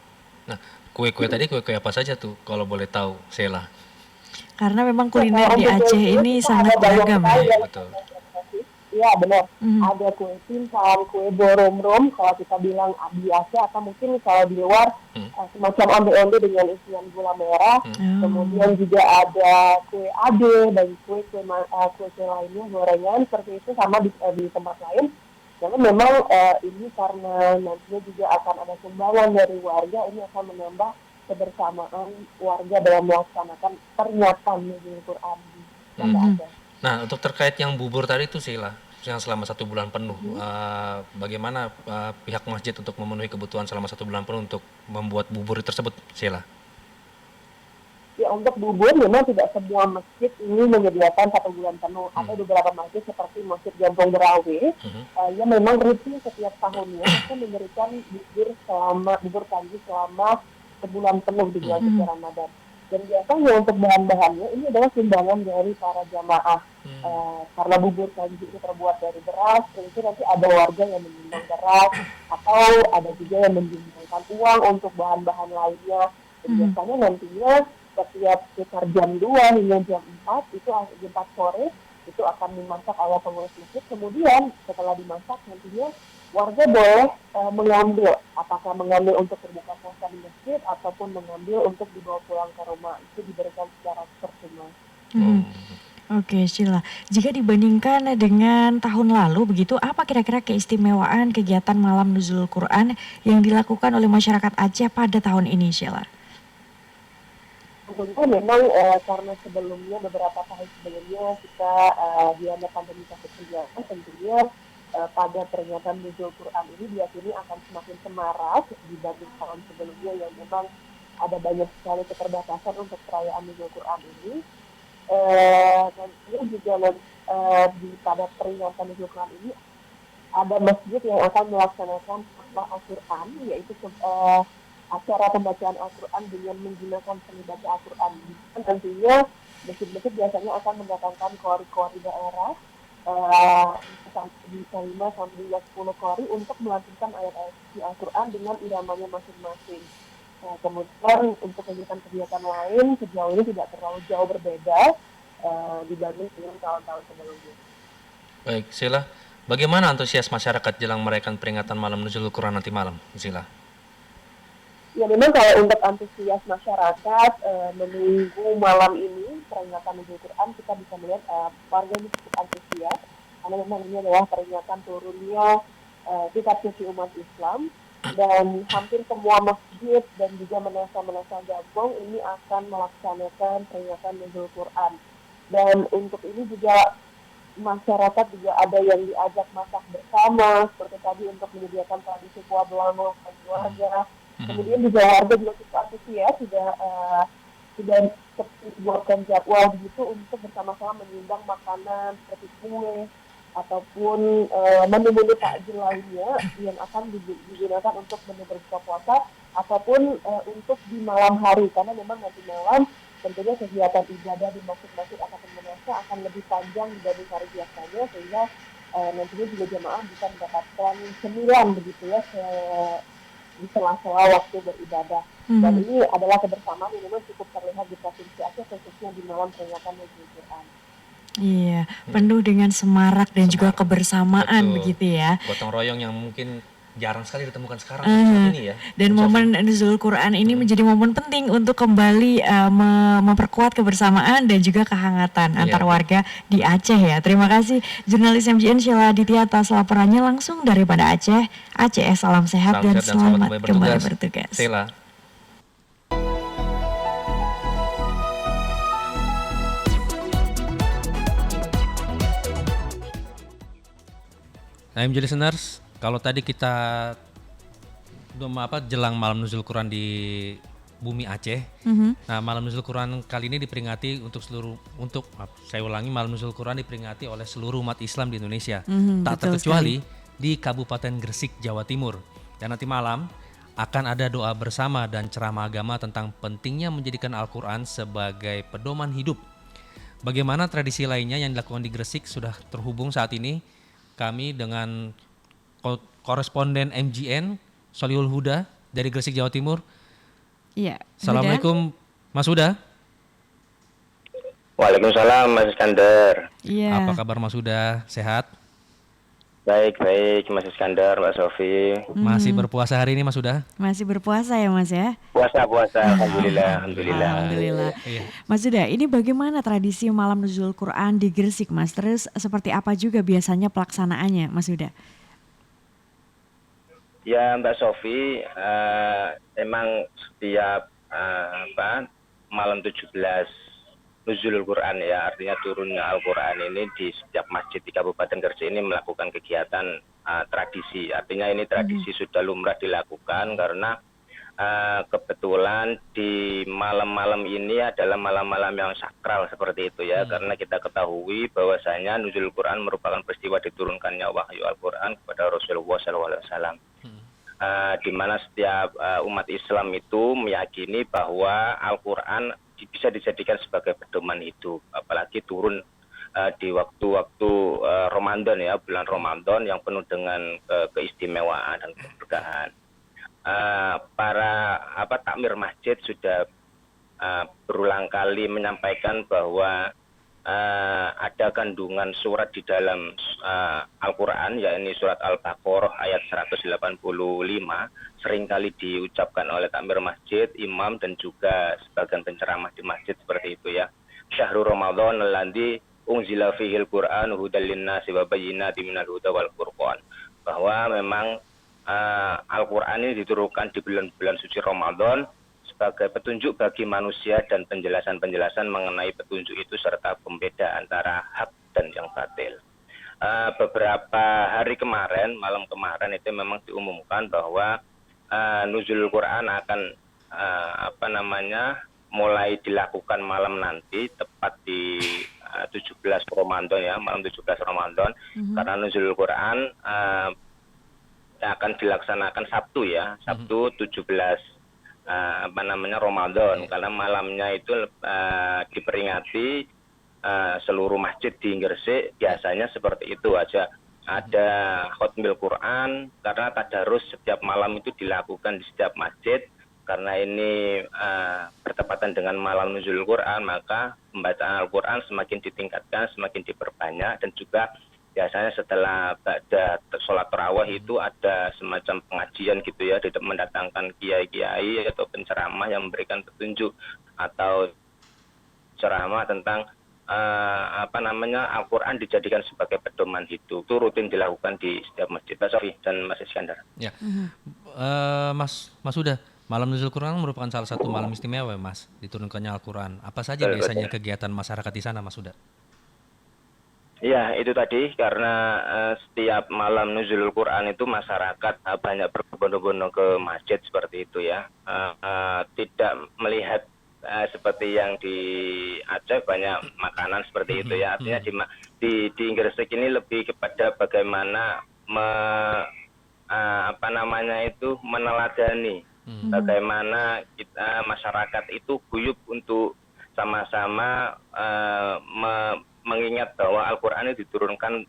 Nah, kue-kue tadi kue-kue apa saja tuh kalau boleh tahu, Sheila? Karena memang kuliner di Aceh ini sangat beragam ya. Betul. Iya benar. Ada kue pincang, kue boromrom kalau kita bilang di Aceh, atau mungkin kalau di luar semacam onde-onde dengan isian gula merah. Kemudian juga ada kue ade dan kue lainnya, gorengan seperti itu sama di tempat lain. Jadi memang ini karena nantinya juga akan ada sumbangan dari warga, ini akan menambah kebersamaan warga dalam melaksanakan peringatan Nuzul Quran di Banda Aceh. Nah, untuk terkait yang bubur tadi itu Sheila, yang selama 1 bulan penuh, bagaimana pihak masjid untuk memenuhi kebutuhan selama 1 bulan penuh untuk membuat bubur tersebut, Sheila? Ya, untuk bubur memang tidak semua masjid ini menyediakan 1 bulan penuh. Ada beberapa masjid seperti Masjid Gampong Berawi yang memang rutin setiap tahunnya itu memberikan bubur kanji selama sebulan penuh di bulan suci Ramadan. Dan biasanya untuk bahan-bahannya ini adalah sumbangan dari para jamaah. Karena bubur kanji itu terbuat dari beras, itu nanti ada warga yang menyumbang beras, atau ada juga yang menyumbangkan uang untuk bahan-bahan lainnya. Dan biasanya nantinya setiap sekitar jam 2 hingga jam 4, itu jam 4 sore, itu akan dimasak oleh pengurus masjid. Kemudian setelah dimasak nantinya warga boleh mengambil, apakah mengambil untuk berbuka puasa di masjid ataupun mengambil untuk dibawa pulang ke rumah, itu diberikan secara percuma. Oke, Sheila. Jika dibandingkan dengan tahun lalu, begitu apa kira-kira keistimewaan kegiatan malam Nuzul Quran yang dilakukan oleh masyarakat Aceh pada tahun ini, Sheila? Tentu memang karena sebelumnya, beberapa tahun sebelumnya kita di mana pandemi COVID-19, tentunya pada peringatan Nuzul Quran ini biasanya akan semakin semarak dibanding tahun sebelumnya yang memang ada banyak sekali keterbatasan untuk perayaan Nuzul Quran ini. Dan ini juga pada peringatan Nuzul Quran ini ada masjid yang akan melaksanakan khutbah Al-Quran, yaitu acara pembacaan Al-Quran dengan menggunakan seni baca Al-Quran. Dan tentunya masjid-masjid biasanya akan mendatangkan kori-kori daerah bisa 5 sampai 10 kori untuk melantunkan ayat-ayat di Al-Quran dengan iramanya masing-masing. Kemudian untuk kegiatan-kegiatan lain sejauh ini tidak terlalu jauh berbeda dibanding dengan tahun-tahun sebelumnya. Baik, Sheila, bagaimana antusias masyarakat jelang merayakan peringatan malam Nuzul Quran nanti malam, Sheila? Ya memang kalau untuk antusias masyarakat menunggu malam ini peringatan Nuzul Quran, kita bisa melihat warga ini cukup antusias karena memang ini adalah peringatan turunnya kitab suci umat Islam, dan hampir semua masjid dan juga madrasah Gampong ini akan melaksanakan peringatan Nuzul Quran. Dan untuk ini juga masyarakat juga ada yang diajak masak bersama, seperti tadi untuk menyediakan tradisi kuah belangong bagi warga. Kemudian juga warga juga cukup antusias, sudah buatkan jadwal begitu untuk bersama-sama menyumbang makanan seperti kue ataupun menu-menu takjil lainnya yang akan digunakan untuk menu berbuka puasa ataupun untuk di malam hari, karena memang nanti malam tentunya kegiatan ibadah di masjid-masjid ataupun madrasah akan lebih panjang dibanding hari biasanya, sehingga nantinya juga jamaah bisa mendapatkan cemilan begitu ya di sela-sela waktu beribadah. Dan ini adalah kebersamaan yang memang cukup terlihat di Provinsi Aceh, khususnya di malam peringatan Nuzul Quran. Iya, penuh dengan semarak dan juga kebersamaan. Betul. Begitu ya. Gotong royong yang mungkin jarang sekali ditemukan sekarang saat ini ya. Dan momen nuzul Quran ini menjadi momen penting untuk kembali memperkuat kebersamaan dan juga kehangatan antar warga di Aceh ya. Terima kasih jurnalis MJN Sheila Aditya atas laporannya langsung daripada Aceh. Aceh, salam sehat dan selamat kembali bertugas. Sheila. Nah, MJ listeners, kalau tadi kita jelang malam nuzul Quran di bumi Aceh. Nah, malam nuzul Quran kali ini diperingati malam nuzul Quran diperingati oleh seluruh umat Islam di Indonesia. Tak terkecuali di Kabupaten Gresik, Jawa Timur. Dan nanti malam akan ada doa bersama dan ceramah agama tentang pentingnya menjadikan Al-Quran sebagai pedoman hidup. Bagaimana tradisi lainnya yang dilakukan di Gresik sudah terhubung saat ini kami dengan koresponden MJN Solihul Huda dari Gresik, Jawa Timur. Iya. Assalamualaikum Mas Huda. Waalaikumsalam Mas Iskandar. Iya. Apa kabar Mas Huda? Sehat? Baik Mas Iskandar, Mbak Sofi. Masih berpuasa hari ini Mas Huda? Masih berpuasa ya Mas ya? Puasa. Alhamdulillah. Iya. Mas Huda, ini bagaimana tradisi malam nuzul Quran di Gresik Mas? Terus seperti apa juga biasanya pelaksanaannya Mas Huda? Ya Mbak Sofi, emang setiap malam 17 nuzul Quran ya, artinya turunnya Al-Quran ini di setiap masjid di Kabupaten Gresik ini melakukan kegiatan tradisi. Artinya ini tradisi sudah lumrah dilakukan karena kebetulan di malam-malam ini adalah malam-malam yang sakral seperti itu ya, karena kita ketahui bahwasanya nuzul Quran merupakan peristiwa diturunkannya wahyu Al-Quran kepada Rasulullah SAW. Di mana setiap umat Islam itu meyakini bahwa Al-Quran bisa dijadikan sebagai pedoman hidup, apalagi turun di waktu-waktu Ramadan ya, bulan Ramadan yang penuh dengan keistimewaan dan keberkahan. Para takmir masjid sudah berulang kali menyampaikan bahwa ada kandungan surat di dalam Al-Quran, yakni surat Al-Baqarah ayat 185, seringkali diucapkan oleh takmir masjid, imam, dan juga sebagian penceramah di masjid seperti itu ya. Syahrul Ramadan alladzi unzila fihil Qur'an hudal linnasi wa bayyinatin minal huda wal furqan. Bahwa memang Al-Quran ini diturunkan di bulan suci Ramadan sebagai petunjuk bagi manusia dan penjelasan-penjelasan mengenai petunjuk itu serta pembeda antara hak dan yang batil. Beberapa hari kemarin, malam kemarin itu memang diumumkan bahwa nuzul Quran akan mulai dilakukan malam nanti, tepat di 17 Ramadan ya, malam 17 Ramadan. Karena nuzul Quran akan dilaksanakan Sabtu ya, Sabtu 17 Ramadan, karena malamnya itu diperingati seluruh masjid di Gresik biasanya seperti itu aja. Ada khotmil Quran karena tadarus setiap malam itu dilakukan di setiap masjid. Karena ini bertepatan dengan malam nuzul Quran, maka pembacaan Al-Quran semakin ditingkatkan, semakin diperbanyak, dan juga biasanya setelah sholat tarawih itu ada semacam pengajian gitu ya, mendatangkan kiai-kiai atau penceramah yang memberikan petunjuk atau ceramah tentang Al-Quran dijadikan sebagai pedoman hidup. Itu rutin dilakukan di setiap masjid. Pak Sofi dan Mas Iskandar. Ya, Mas Huda, malam nuzul Quran merupakan salah satu malam istimewa Mas, diturunkannya Al-Quran. Apa saja biasanya kegiatan masyarakat di sana Mas Huda? Ya, itu tadi karena setiap malam nuzul Quran itu masyarakat banyak berbondong-bondong ke masjid seperti itu ya. Tidak melihat seperti yang di Aceh banyak makanan seperti itu ya. Artinya di Gresik ini lebih kepada bagaimana meneladani bagaimana kita masyarakat itu guyup untuk sama-sama mengingat bahwa Al-Quran ini diturunkan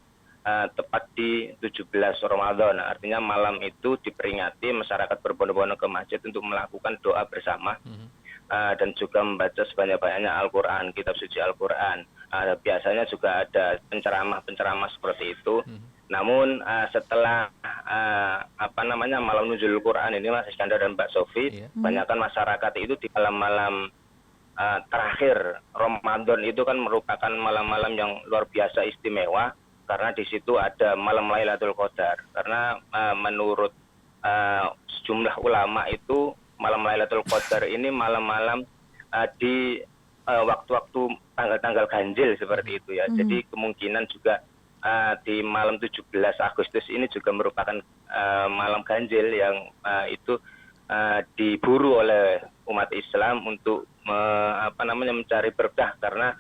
tepat di 17 Ramadan. Artinya malam itu diperingati masyarakat berbondong-bondong ke masjid untuk melakukan doa bersama dan juga membaca sebanyak-banyaknya Al-Quran, kitab suci Al-Quran. Biasanya juga ada penceramah-penceramah seperti itu. Namun setelah malam nuzul Quran ini, Mas Iskandar dan Mbak Sofi, kebanyakan masyarakat itu di malam-malam terakhir Ramadan itu kan merupakan malam-malam yang luar biasa istimewa, karena di situ ada malam Lailatul Qadar. Karena menurut sejumlah ulama itu malam Lailatul Qadar ini malam-malam di waktu-waktu tanggal-tanggal ganjil seperti itu ya. Jadi kemungkinan juga di malam 17 Agustus ini juga merupakan malam ganjil yang itu diburu oleh umat Islam untuk mencari berkah, karena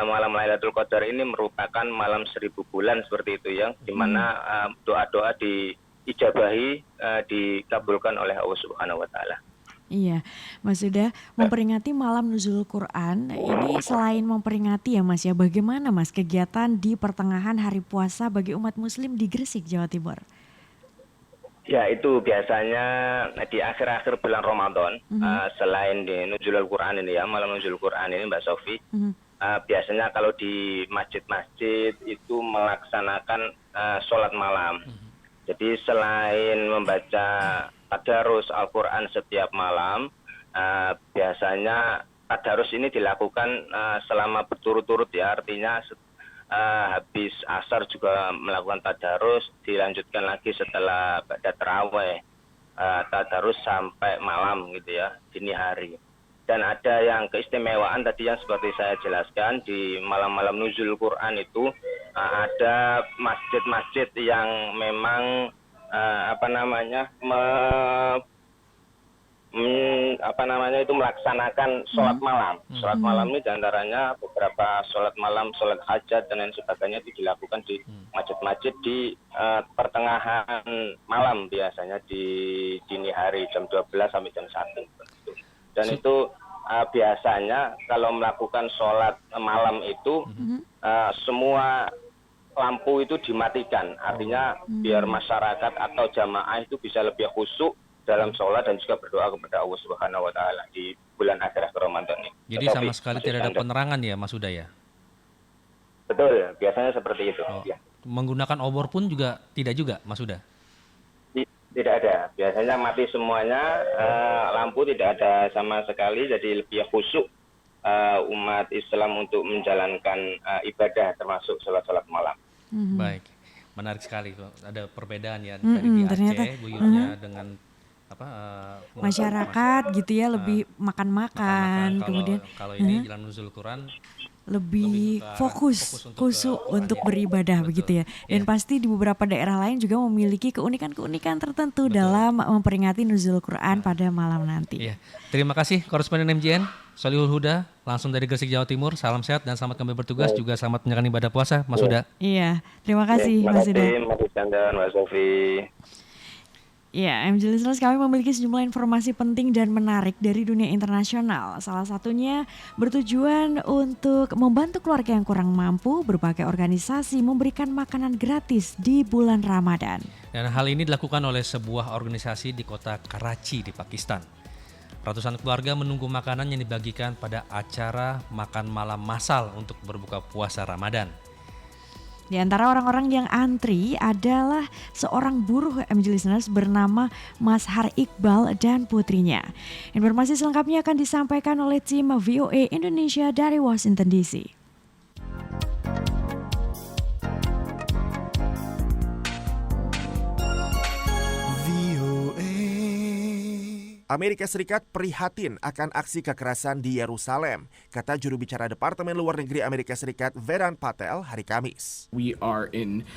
malam Lailatul Qadar ini merupakan malam 1000 bulan seperti itu ya, di mana doa-doa diijabahi, dikabulkan oleh Allah Subhanahu wa taala. Iya, Mas Huda, memperingati malam nuzul Quran ini selain memperingati ya Mas ya, bagaimana Mas kegiatan di pertengahan hari puasa bagi umat muslim di Gresik, Jawa Timur? Ya, itu biasanya di akhir-akhir bulan Ramadan, selain di nuzul Quran ini ya, malam nuzul Quran ini Mbak Sofi, biasanya kalau di masjid-masjid itu melaksanakan sholat malam. Jadi selain membaca tadarus Al-Quran setiap malam, biasanya tadarus ini dilakukan selama berturut-turut ya, artinya habis asar juga melakukan tadarus, dilanjutkan lagi setelah baca tarawih, tadarus sampai malam gitu ya, dini hari. Dan ada yang keistimewaan tadi yang seperti saya jelaskan, di malam-malam nuzul Quran itu ada masjid-masjid yang memang melaksanakan sholat malam. Sholat malam ini diantaranya beberapa sholat malam, sholat hajat dan lain sebagainya itu dilakukan di masjid-masjid di pertengahan malam, biasanya di dini hari jam 12 sampai jam 1. Dan itu biasanya kalau melakukan sholat malam itu semua lampu itu dimatikan, artinya biar masyarakat atau jamaah itu bisa lebih khusyuk dalam sholat dan juga berdoa kepada Allah Subhanahu wa taala di bulan akhir Ramadan ini. Jadi sama sekali tidak ada penerangan ya Mas Huda ya? Betul, biasanya seperti itu. Ya. Menggunakan obor pun juga tidak juga Mas Huda? Tidak ada, biasanya mati semuanya, lampu tidak ada sama sekali, jadi lebih khusyuk umat Islam untuk menjalankan ibadah termasuk sholat-sholat malam. Baik, menarik sekali. Ada perbedaan ya dari di Aceh, buyutnya dengan masyarakat gitu ya, lebih makan-makan, kemudian kalau ini Jalan Nuzul Quran lebih fokus untuk beribadah begitu ya. Dan pasti di beberapa daerah lain juga memiliki keunikan-keunikan tertentu dalam memperingati nuzul Quran pada malam nanti. Iya. Terima kasih koresponden MJN Solihul Huda langsung dari Gresik, Jawa Timur. Salam sehat dan selamat kembali bertugas, juga selamat menjalankan ibadah puasa Mas Huda. Iya, terima kasih Mas Huda. Terima kasih Mas Iskandar, Mas Sofi. Ya, MJ Listeners, kami memiliki sejumlah informasi penting dan menarik dari dunia internasional. Salah satunya bertujuan untuk membantu keluarga yang kurang mampu, berbagai organisasi memberikan makanan gratis di bulan Ramadan. Dan hal ini dilakukan oleh sebuah organisasi di kota Karachi di Pakistan. Ratusan keluarga menunggu makanan yang dibagikan pada acara makan malam massal untuk berbuka puasa Ramadan. Di antara orang-orang yang antri adalah seorang buruh MJ Listeners bernama Mas Har Iqbal dan putrinya. Informasi selengkapnya akan disampaikan oleh tim VOA Indonesia dari Washington DC. Amerika Serikat prihatin akan aksi kekerasan di Yerusalem, kata juru bicara Departemen Luar Negeri Amerika Serikat Vedant Patel hari Kamis. We are in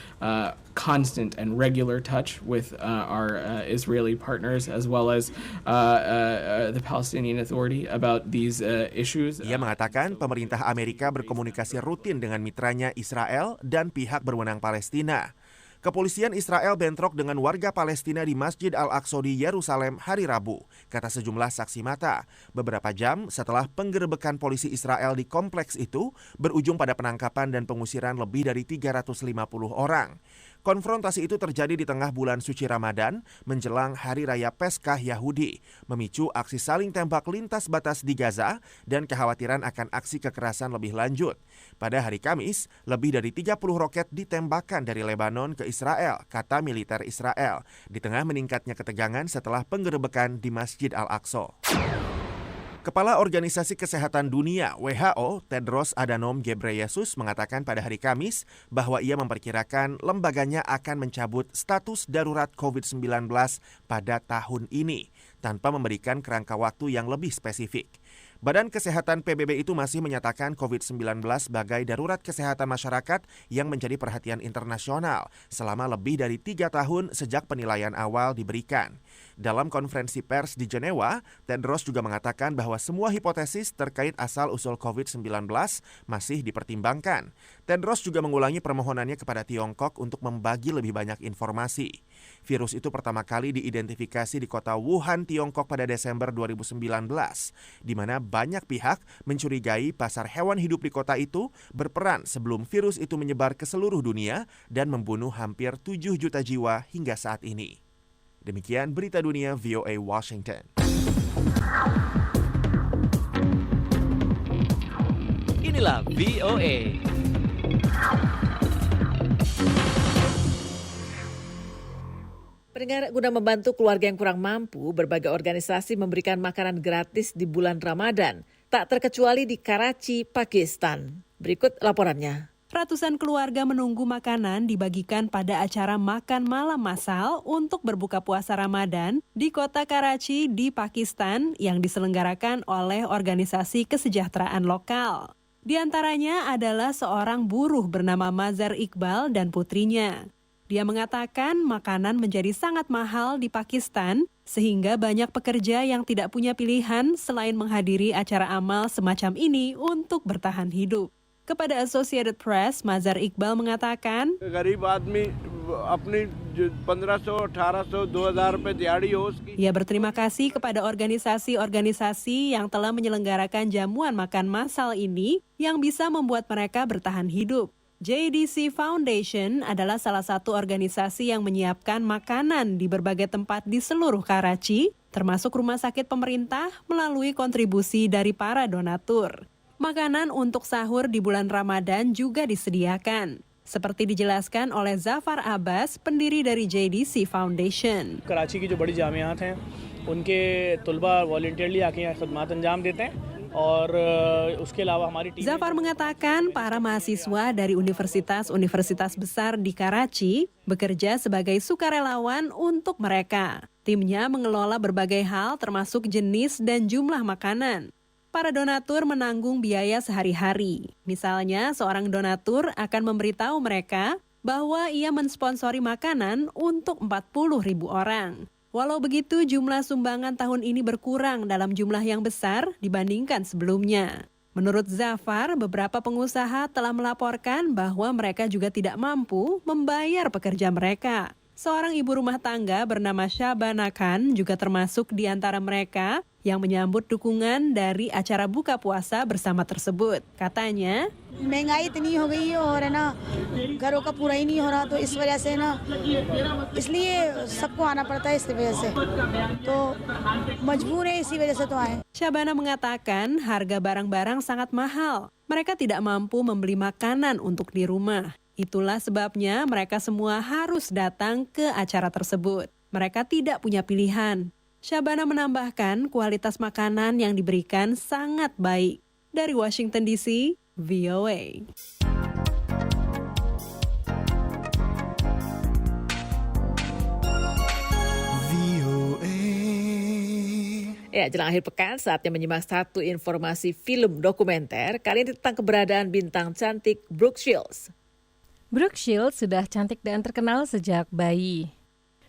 constant and regular touch with our Israeli partners as well as the Palestinian Authority about these issues. Ia mengatakan pemerintah Amerika berkomunikasi rutin dengan mitranya Israel dan pihak berwenang Palestina. Kepolisian Israel bentrok dengan warga Palestina di Masjid Al-Aqsa di Yerusalem hari Rabu, kata sejumlah saksi mata. Beberapa jam setelah penggerebekan polisi Israel di kompleks itu berujung pada penangkapan dan pengusiran lebih dari 350 orang. Konfrontasi itu terjadi di tengah bulan suci Ramadan menjelang Hari Raya Paskah Yahudi, memicu aksi saling tembak lintas batas di Gaza dan kekhawatiran akan aksi kekerasan lebih lanjut. Pada hari Kamis, lebih dari 30 roket ditembakkan dari Lebanon ke Israel, kata militer Israel, di tengah meningkatnya ketegangan setelah penggerebekan di Masjid Al-Aqsa. Kepala Organisasi Kesehatan Dunia (WHO) Tedros Adhanom Ghebreyesus mengatakan pada hari Kamis bahwa ia memperkirakan lembaganya akan mencabut status darurat COVID-19 pada tahun ini tanpa memberikan kerangka waktu yang lebih spesifik. Badan Kesehatan PBB itu masih menyatakan COVID-19 sebagai darurat kesehatan masyarakat yang menjadi perhatian internasional selama lebih dari 3 tahun sejak penilaian awal diberikan. Dalam konferensi pers di Jenewa, Tedros juga mengatakan bahwa semua hipotesis terkait asal-usul COVID-19 masih dipertimbangkan. Tedros juga mengulangi permohonannya kepada Tiongkok untuk membagi lebih banyak informasi. Virus itu pertama kali diidentifikasi di kota Wuhan, Tiongkok pada Desember 2019, di mana banyak pihak mencurigai pasar hewan hidup di kota itu berperan sebelum virus itu menyebar ke seluruh dunia dan membunuh hampir 7 juta jiwa hingga saat ini. Demikian berita dunia VOA Washington. Inilah VOA. Pendengar, guna membantu keluarga yang kurang mampu, berbagai organisasi memberikan makanan gratis di bulan Ramadan, tak terkecuali di Karachi, Pakistan. Berikut laporannya. Ratusan keluarga menunggu makanan dibagikan pada acara makan malam massal untuk berbuka puasa Ramadan di kota Karachi di Pakistan yang diselenggarakan oleh organisasi kesejahteraan lokal. Di antaranya adalah seorang buruh bernama Mazhar Iqbal dan putrinya. Dia mengatakan makanan menjadi sangat mahal di Pakistan sehingga banyak pekerja yang tidak punya pilihan selain menghadiri acara amal semacam ini untuk bertahan hidup. Kepada Associated Press, Mazhar Iqbal mengatakan, ia berterima kasih kepada organisasi-organisasi yang telah menyelenggarakan jamuan makan massal ini yang bisa membuat mereka bertahan hidup. JDC Foundation adalah salah satu organisasi yang menyiapkan makanan di berbagai tempat di seluruh Karachi, termasuk rumah sakit pemerintah melalui kontribusi dari para donatur. Makanan untuk sahur di bulan Ramadan juga disediakan, seperti dijelaskan oleh Zafar Abbas, pendiri dari JDC Foundation. Karachi की जो बड़ी जामियात हैं, उनके तुलबा वॉलंटियरली आके यहाँ खिदमत अंजाम देते हैं. Zafar mengatakan para mahasiswa dari universitas-universitas besar di Karachi bekerja sebagai sukarelawan untuk mereka. Timnya mengelola berbagai hal termasuk jenis dan jumlah makanan. Para donatur menanggung biaya sehari-hari. Misalnya, seorang donatur akan memberitahu mereka bahwa ia mensponsori makanan untuk 40.000 orang. Walau begitu, jumlah sumbangan tahun ini berkurang dalam jumlah yang besar dibandingkan sebelumnya. Menurut Zafar, beberapa pengusaha telah melaporkan bahwa mereka juga tidak mampu membayar pekerja mereka. Seorang ibu rumah tangga bernama Shabana Khan juga termasuk di antara mereka yang menyambut dukungan dari acara buka puasa bersama tersebut. Katanya, महंगाई इतनी हो गई है और है ना घरों का पूरा ही नहीं हो रहा, तो इस वजह से ना इसलिए सबको आना पड़ता है, इस वजह से तो मजबूर है, इसी वजह से तो आए. Shabana mengatakan harga barang-barang sangat mahal. Mereka tidak mampu membeli makanan untuk di rumah. Itulah sebabnya mereka semua harus datang ke acara tersebut. Mereka tidak punya pilihan. Shabana menambahkan kualitas makanan yang diberikan sangat baik. Dari Washington DC, VOA. Ya, jelang akhir pekan saatnya menyimak satu informasi film dokumenter. Kali ini tentang keberadaan bintang cantik Brooke Shields. Brooke Shields sudah cantik dan terkenal sejak bayi.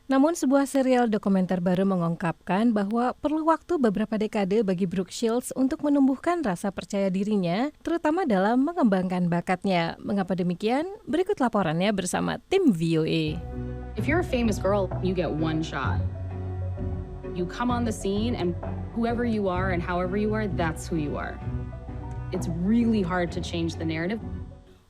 Namun sebuah serial dokumenter baru mengungkapkan bahwa perlu waktu beberapa dekade bagi Brooke Shields untuk menumbuhkan rasa percaya dirinya, terutama dalam mengembangkan bakatnya. Mengapa demikian? Berikut laporannya bersama tim VOA. If you're a famous girl, you get one shot. You come on the scene and whoever you are and however you are, that's who you are. It's really hard to change the narrative.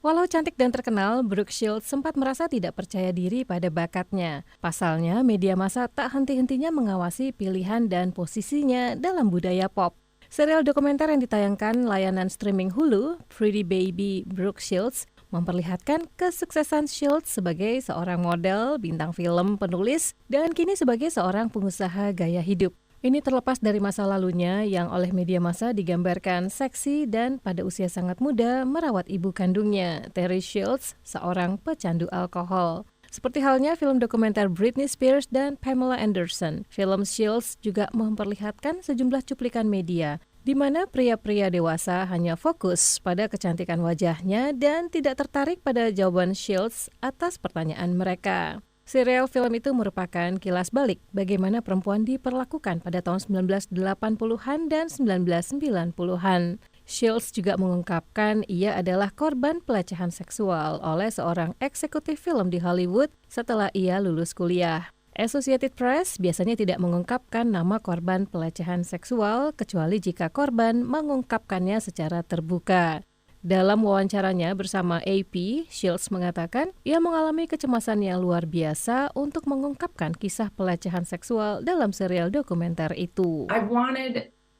Walau cantik dan terkenal, Brooke Shields sempat merasa tidak percaya diri pada bakatnya. Pasalnya, media massa tak henti-hentinya mengawasi pilihan dan posisinya dalam budaya pop. Serial dokumenter yang ditayangkan layanan streaming Hulu, Pretty Baby Brooke Shields, memperlihatkan kesuksesan Shields sebagai seorang model, bintang film, penulis, dan kini sebagai seorang pengusaha gaya hidup. Ini terlepas dari masa lalunya yang oleh media massa digambarkan seksi dan pada usia sangat muda merawat ibu kandungnya, Terry Shields, seorang pecandu alkohol. Seperti halnya film dokumenter Britney Spears dan Pamela Anderson, film Shields juga memperlihatkan sejumlah cuplikan media, di mana pria-pria dewasa hanya fokus pada kecantikan wajahnya dan tidak tertarik pada jawaban Shields atas pertanyaan mereka. Serial film itu merupakan kilas balik bagaimana perempuan diperlakukan pada tahun 1980-an dan 1990-an. Shields juga mengungkapkan ia adalah korban pelecehan seksual oleh seorang eksekutif film di Hollywood setelah ia lulus kuliah. Associated Press biasanya tidak mengungkapkan nama korban pelecehan seksual kecuali jika korban mengungkapkannya secara terbuka. Dalam wawancaranya bersama AP, Shields mengatakan ia mengalami kecemasan yang luar biasa untuk mengungkapkan kisah pelecehan seksual dalam serial dokumenter itu.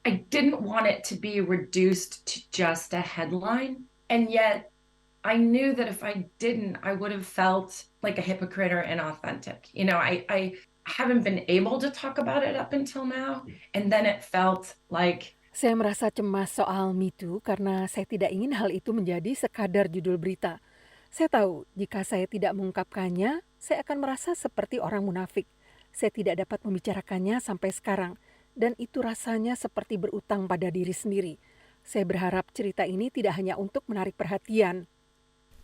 I didn't want it to be reduced to just a headline, and yet I knew that if I didn't, I would have felt like a hypocrite or inauthentic. You know, I haven't been able to talk about it up until now, and then it felt like saya merasa cemas soal Me Too karena saya tidak ingin hal itu menjadi sekadar judul berita. Saya tahu jika saya tidak mengungkapkannya, saya akan merasa seperti orang munafik. Saya tidak dapat membicarakannya sampai sekarang, dan itu rasanya seperti berutang pada diri sendiri. Saya berharap cerita ini tidak hanya untuk menarik perhatian.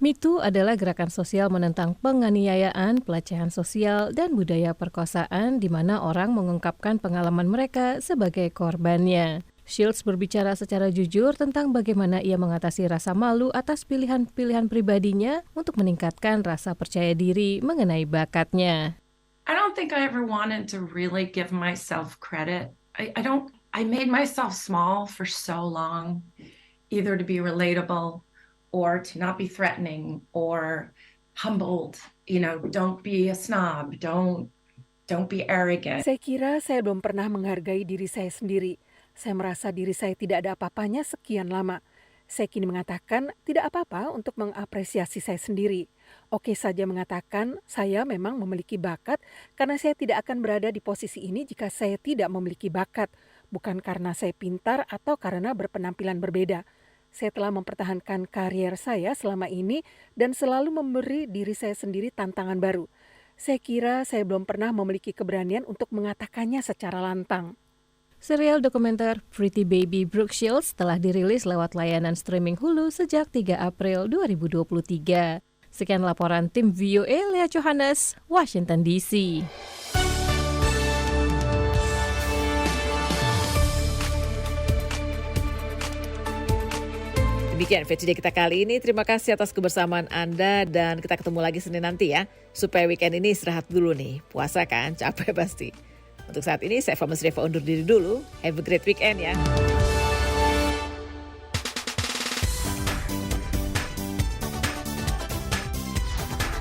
Me Too adalah gerakan sosial menentang penganiayaan, pelecehan sosial, dan budaya perkosaan di mana orang mengungkapkan pengalaman mereka sebagai korbannya. Shields berbicara secara jujur tentang bagaimana ia mengatasi rasa malu atas pilihan-pilihan pribadinya untuk meningkatkan rasa percaya diri mengenai bakatnya. I don't think I ever wanted to really give myself credit. I made myself small for so long, either to be relatable or to not be threatening or humbled. You know, don't be a snob, don't be arrogant. Saya kira saya belum pernah menghargai diri saya sendiri. Saya merasa diri saya tidak ada apa-apanya sekian lama. Saya kini mengatakan tidak apa-apa untuk mengapresiasi saya sendiri. Oke saja mengatakan saya memang memiliki bakat karena saya tidak akan berada di posisi ini jika saya tidak memiliki bakat. Bukan karena saya pintar atau karena berpenampilan berbeda. Saya telah mempertahankan karier saya selama ini dan selalu memberi diri saya sendiri tantangan baru. Saya kira saya belum pernah memiliki keberanian untuk mengatakannya secara lantang. Serial dokumenter Pretty Baby Brooke Shields telah dirilis lewat layanan streaming Hulu sejak 3 April 2023. Sekian laporan tim VOA Lea Johannes, Washington DC. Demikian VCD kita kali ini. Terima kasih atas kebersamaan Anda dan kita ketemu lagi Senin nanti ya. Supaya weekend ini istirahat dulu nih. Puasa kan, capek pasti. Untuk saat ini saya Fama Sreva undur diri dulu. Have a great weekend ya.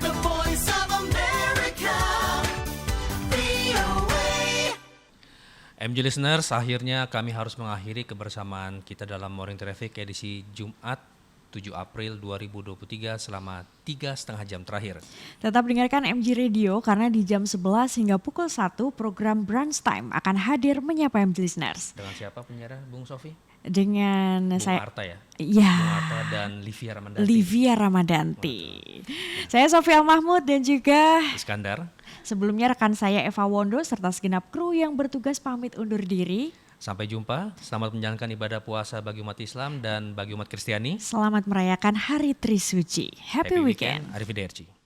The Voice of America, VOA. MJ Listeners, akhirnya kami harus mengakhiri kebersamaan kita dalam Morning Traffic edisi Jumat 7 April 2023 selama 3,5 jam terakhir. Tetap dengarkan MG Radio karena di jam 11 hingga pukul 1 program Brunch Time akan hadir menyapa MG Listeners. Dengan siapa penyiar, Bung Sofi? Dengan Bung saya Arta ya? Iya. Bung Arta dan Livia Ramadanti. Livia Ramadanti. Saya Sofia Mahmud dan juga Iskandar. Sebelumnya rekan saya Eva Wondo serta segenap kru yang bertugas pamit undur diri. Sampai jumpa, selamat menjalankan ibadah puasa bagi umat Islam dan bagi umat Kristiani. Selamat merayakan Hari Trisuci. Happy weekend. Arrivederci.